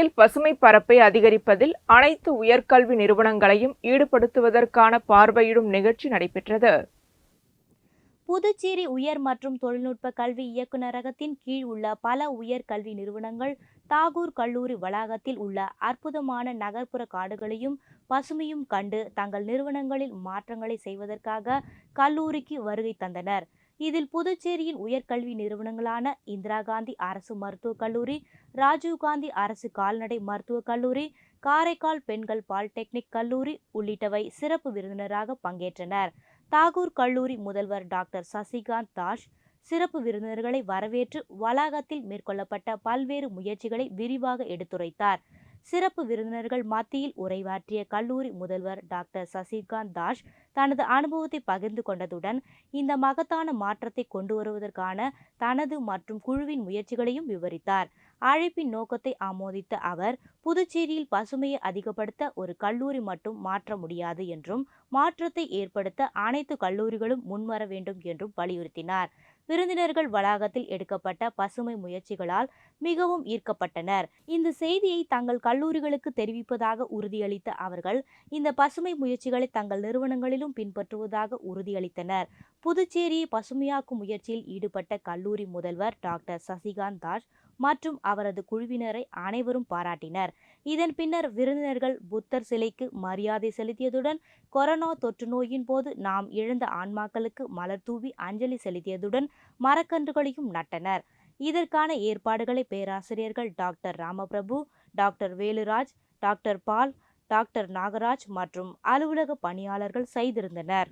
பசுமை பரப்பை அதிகரிப்பதில் அனைத்து உயர்கல்வி நிறுவனங்களையும் ஈடுபடுத்துவதற்கான பார்வையிடும் நிகழ்ச்சி நடைபெற்றது. புதுச்சேரி உயர் மற்றும் தொழில்நுட்ப கல்வி இயக்குநரகத்தின் கீழ் உள்ள பல உயர் கல்வி நிறுவனங்கள் தாகூர் கல்லூரி வளாகத்தில் உள்ள அற்புதமான நகர்ப்புற காடுகளையும் பசுமையும் கண்டு தங்கள் நிறுவனங்களில் மாற்றங்களை செய்வதற்காக கல்லூரிக்கு வருகை தந்தனர். இதில் புதுச்சேரியின் உயர்கல்வி நிறுவனங்களான இந்திரா காந்தி அரசு மருத்துவக் கல்லூரி, ராஜீவ்காந்தி அரசு கால்நடை மருத்துவக் கல்லூரி, காரைக்கால் பெண்கள் பாலிடெக்னிக் கல்லூரி உள்ளிட்டவை சிறப்பு விருந்தினராக பங்கேற்றனர். தாகூர் கல்லூரி முதல்வர் டாக்டர் சசிகாந்த் தாஸ் சிறப்பு விருந்தினர்களை வரவேற்று வளாகத்தில் மேற்கொள்ளப்பட்ட பல்வேறு முயற்சிகளை விரிவாக எடுத்துரைத்தார். சிறப்பு விருந்தினர்கள் மத்தியில் உரையாற்றிய கல்லூரி முதல்வர் டாக்டர் சசிகாந்த் தாஸ் தனது அனுபவத்தை பகிர்ந்து கொண்டதுடன் இந்த மகத்தான மாற்றத்தை கொண்டு வருவதற்கான தனது மற்றும் குழுவின் முயற்சிகளையும் விவரித்தார். அழைப்பின் நோக்கத்தை ஆமோதித்த அவர், புதுச்சேரியில் பசுமையை அதிகப்படுத்த ஒரு கல்லூரி மட்டும் மாற்ற முடியாது என்றும் மாற்றத்தை ஏற்படுத்த அனைத்து கல்லூரிகளும் முன்வர வேண்டும் என்றும் வலியுறுத்தினார். விருந்தினர்கள் வளாகத்தில் எடுக்கப்பட்ட பசுமை முயற்சிகளால் மிகவும் ஈர்க்கப்பட்டனர். இந்த செய்தியை தங்கள் கல்லூரிகளுக்கு தெரிவிப்பதாக உறுதியளித்த அவர்கள் இந்த பசுமை முயற்சிகளை தங்கள் நிறுவனங்களிலும் பின்பற்றுவதாக உறுதியளித்தனர். புதுச்சேரியை பசுமையாக்கும் முயற்சியில் ஈடுபட்ட கல்லூரி முதல்வர் டாக்டர் சசிகாந்த் தாஸ் மற்றும் அவரது குழுவினரை அனைவரும் பாராட்டினர். இதன் பின்னர் விருந்தினர்கள் புத்தர் சிலைக்கு மரியாதை செலுத்தியதுடன் கொரோனா தொற்று நோயின் போது நாம் இழந்த ஆன்மாக்களுக்கு மலர் தூவி அஞ்சலி செலுத்தியதுடன் மரக்கன்றுகளையும் நட்டனர். இதற்கான ஏற்பாடுகளை பேராசிரியர்கள் டாக்டர் ராமபிரபு, டாக்டர் வேலுராஜ், டாக்டர் பால், டாக்டர் நாகராஜ் மற்றும் அலுவலக பணியாளர்கள் செய்திருந்தனர்.